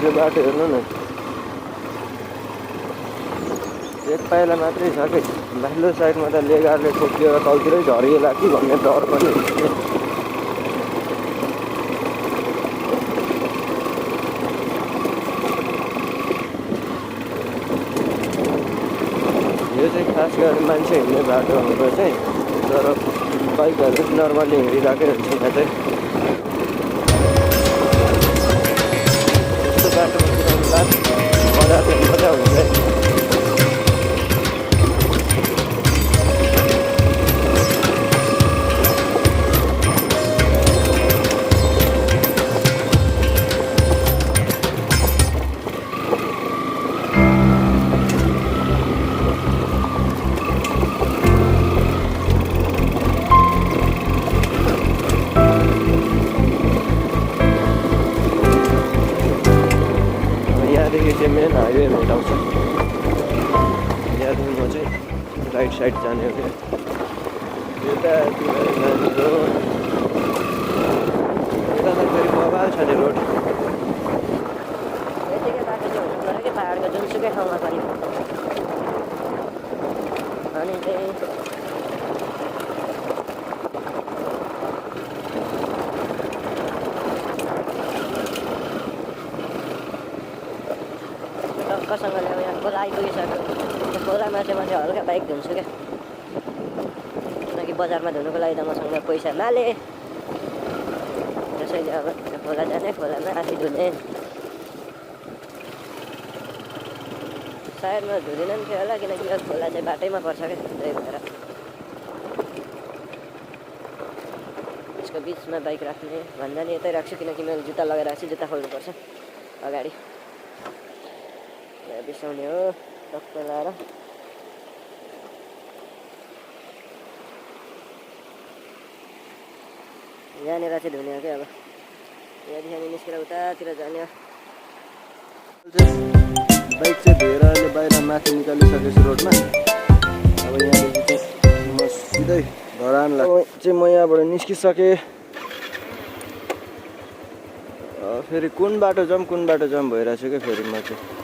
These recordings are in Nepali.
त्यो बाटो हेर्नु न, एक पाइला मात्रै छ कि माथिल्लो साइडमा त लेगारले ठोकिएर तलतिरै झरिएला कि भन्ने डर पनि हुन्छ। यो चाहिँ खास गरी मान्छे हिँड्ने बाटो हाम्रो चाहिँ, तर बाइकहरू नर्मली हिँडिरहेकै हुन्छ यहाँ चाहिँ। यस्तो बाटोमा कुदाउनु मजा हुन्छ। मेन हाइवे भेटाउँछ। यहाँदेखि म चाहिँ राइट साइड जाने हो क्या, यतातिर जाने हो। यता त फेरि बबाल छ नि रोड। यतिकै बाटो चाहिँ हुनु पऱ्यो कि पाहाडको जुनसुकै ठाउँमा पनि। अनि चाहिँ टक्कसँगले अब यहाँ खोला आइपुगिसक्यो। त्यो खोलामा चाहिँ म चाहिँ हल्का बाइक धुन्छु क्या, किनकि बजारमा धुनुको लागि त मसँग पैसा नाले। त्यसैले अब खोला जाने, खोलामा आफै धुने। सायद म धुँदिनँ नि थियो होला, किनकि यो खोला चाहिँ बाटैमा पर्छ क्या, त्यही भएर यसको बिचमा बाइक राख्ने भन्दा नि यतै राख्छु, किनकि मैले जुत्ता लगाएर आएको छु, जुत्ता खोल्नुपर्छ अगाडि बिसाउने हो टक्क लाएर। यहाँनिर चाहिँ धुने हो क्या, अब यहाँदेखि निस्केर उतातिर जाने हो। बाइक चाहिँ धोएर अहिले बाहिर माथि निकालिसकेछु रोडमा। अब यहाँदेखि चाहिँ म सिधै धरान चाहिँ म यहाँबाट निस्किसकेँ। फेरि कुन बाटो जाम भइरहेको छु क्या फेरि म चाहिँ।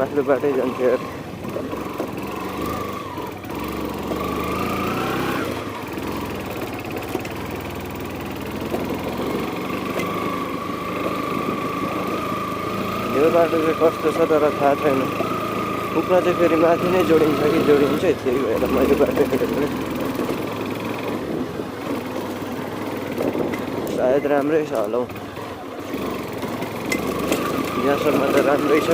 माथिल्लो बाटै जान्थ्यो यार। यो बाटो चाहिँ कस्तो छ तर थाहा छैन। पुग्न चाहिँ फेरि माथि नै जोडिन्छ कि जोडिन्छ, त्यही भएर मैले बाटो हेरेँ। सायद राम्रै छ होला हौ, यहाँसम्म त राम्रै छ।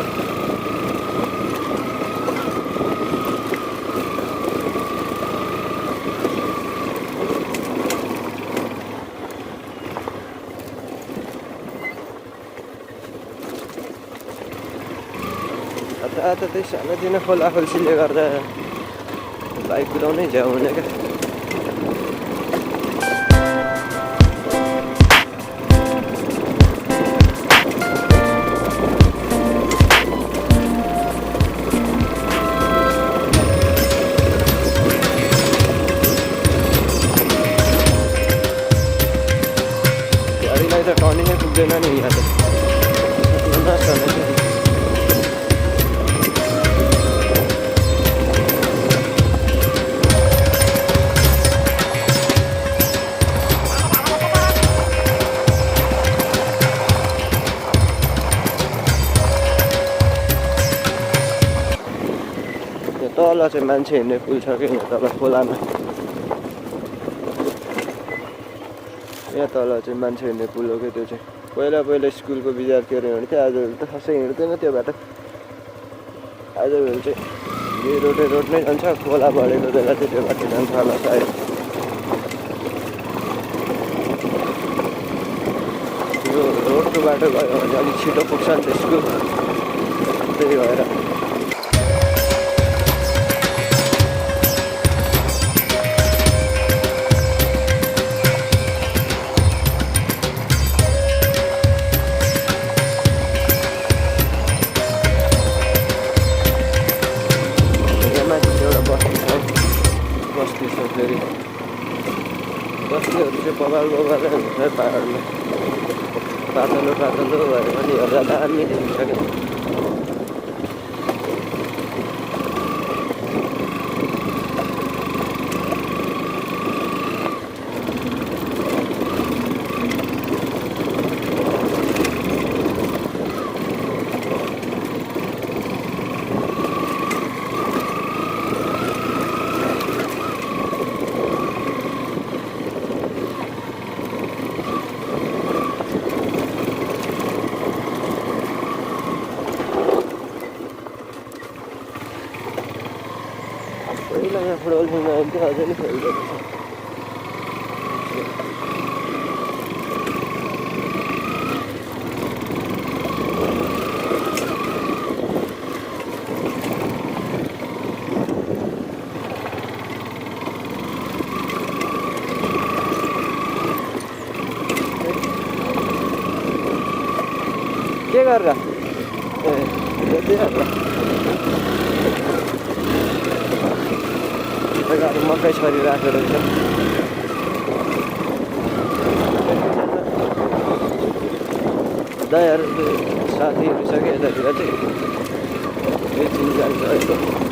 त त्यही सानोतिनो खोलाखोल्सीले गर्दा बाइक कुदाउनै झ्याउ हुने क्या। गाडीलाई त टर्निङै पुग्दैन नि यहाँ त। तल चाहिँ मान्छे हिँड्ने पुल छ क्या यहाँ तल खोलामा। यहाँ तल चाहिँ मान्छे हिँड्ने पुल हो क्या त्यो चाहिँ। पहिला स्कुलको विद्यार्थीहरू हिँड्थ्यो, आजभोलि त खासै हिँड्दैन त्यो बाटो। आजभोलि चाहिँ यो रोड नै जान्छ, खोला बढेको बेला चाहिँ त्यो बाटो जान्छ होला सायद। यो रोडको बाटो गयो भने अलिक छिटो पुग्छ नि त स्कुल, त्यही भएर। बस्तीहरू चाहिँ बगालै हुन्छ पाहाडमा पातलो भएर पनि हेर्दा दामी देखिन्छ क्या पहिला यहाँ फुटबल खेल्न आउँथ्यो अझै नि खेल्दो रहेछ के गरेर ए गाडी मकै छरी राखेर रहेछ दायाहरू साथीहरू छ कि यतातिर चाहिँ बेचिन जान्छ अहिले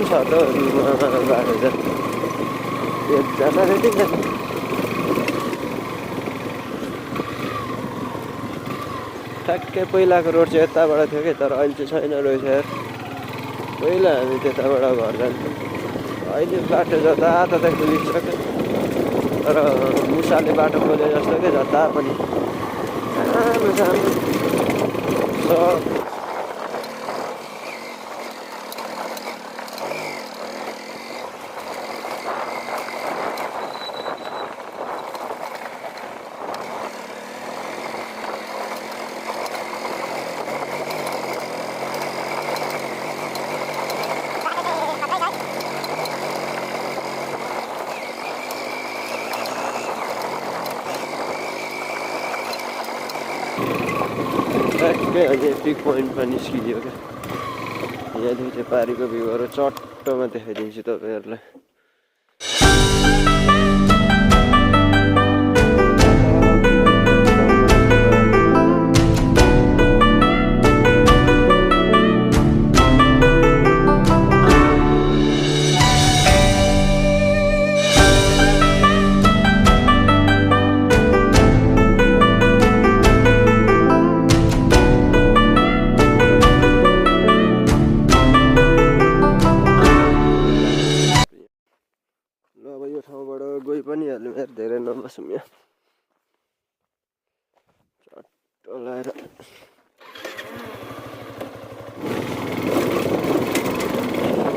छ त बाटो छ एकजना रेडी छ ठ्याक्कै पहिलाको रोड चाहिँ यताबाट थियो कि तर अहिले चाहिँ छैन रहेछ यार पहिला हामी त्यताबाट घर जान्थ्यौँ अहिले बाटो जताततै खुलिसक्यो तर मुसाले बाटो खोले जस्तो क्या जता पनि सानो सानो ठ्याक्कै अझै पिक पोइन्टमा निस्कियो क्या यहाँदेखि चाहिँ पारीको भ्यूहरू चट्टोमा देखाइदिन्छु तपाईँहरूलाई धेरै नबसौँ यहाँ चट्टो लगाएर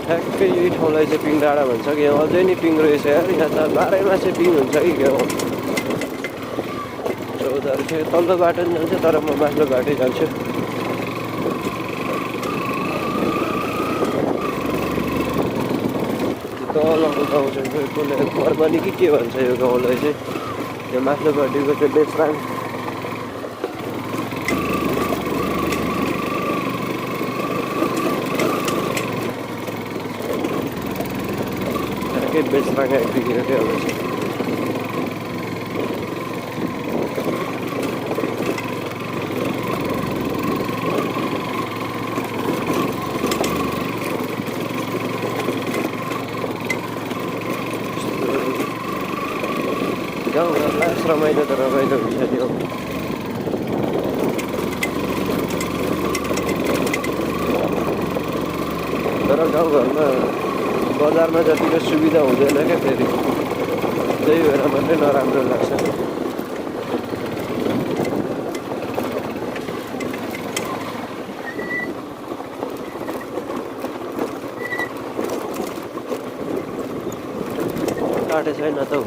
ठ्याक्कै यही ठाउँलाई चाहिँ पिङ डाँडा भन्छ कि यहाँ अझै नि पिङ रहेछ यार यहाँ त बाह्रैमा चाहिँ पिङ हुन्छ कि क्या हो चौधहरू चाहिँ तल्लो बाटो नि जान्छ तर म माथिल्लो बाटै जान्छु तलको गाउँ चाहिँ कुनै बर्बनी कि के भन्छ यो गाउँलाई चाहिँ यो माथिल्लोपट्टिको चाहिँ बेचराङ ठ्याक्कै बेचराङ आइपुग्यो क्या अब चाहिँ गाउँघरमा रमाइलो त रमाइलो हुन्छ नि हो तर गाउँघरमा बजारमा जतिको सुविधा हुँदैन क्या फेरि त्यही भएर मात्रै नराम्रो लाग्छ छैन त हौ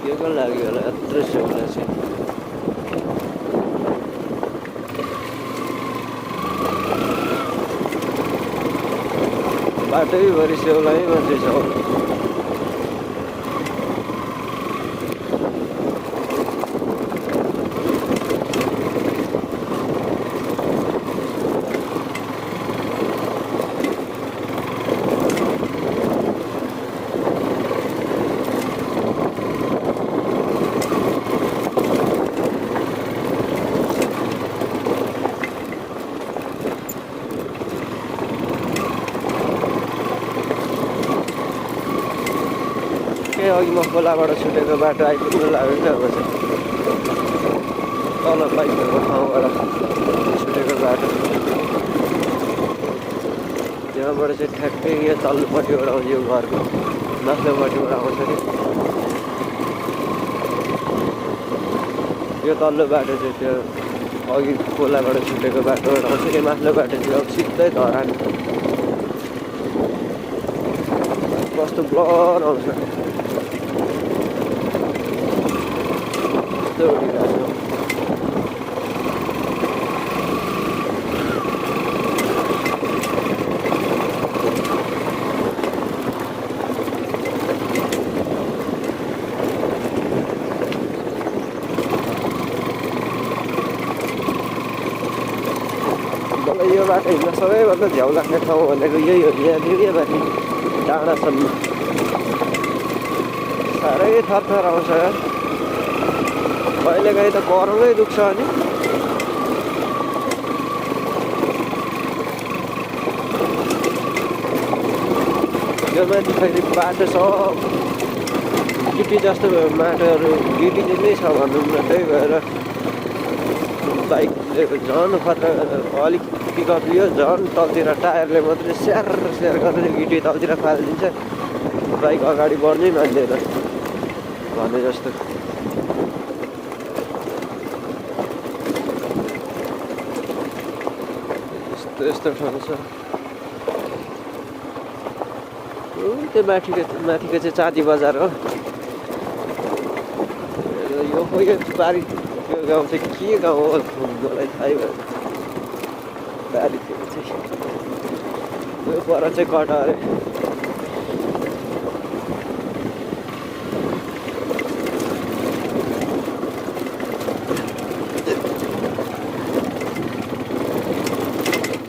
के को लागि होला यत्रो सेउला चाहिँ बाटैभरि सेउलै मात्रै छ अघि म खोलाबाट छुटेको बाटो आइपुग्नु लाग्यो क्या अब चाहिँ तल बाइकहरूको ठाउँबाट छुटेको बाटो त्यहाँबाट चाहिँ ठ्याक्कै यहाँ तल्लोपट्टिबाट आउँछ यो घरको माथिल्लोपट्टिबाट आउँछ कि यो तल्लो बाटो चाहिँ त्यो अघि खोलाबाट छुटेको बाटोबाट आउँछ कि माथिल्लो बाटो चाहिँ अब सिधै धरान कस्तो ब्लर आउँछ मलाई यो बाटो हिँड्न सबैभन्दा झ्याउ लाग्ने ठाउँ भनेको यही हो यहाँदेखि माथि डाँडासम्म साह्रै थरथर आउँछ कहिलेकाहीँ त गरमै दुख्छ अनि यो माथि फेरि बाटो सब गिटी जस्तो माटोहरू गिटी नै छ भनौँ न त्यही भएर बाइकले झन् खतरा अलिक पिकअप लियो झन् तलतिर टायरले मात्रै स्याहार स्याहार गरेर गिटी तलतिर फालिदिन्छ बाइक अगाडि बढ्नै मान्दैन भने जस्तो यस्तो ठाउँ छ त्यो माथिको चाहिँ चाँदी बजार हो यो बारी यो गाउँ चाहिँ के गाउँ हो मलाई थाहै भएन बारीतिर चाहिँ यो पर चाहिँ कटा अरे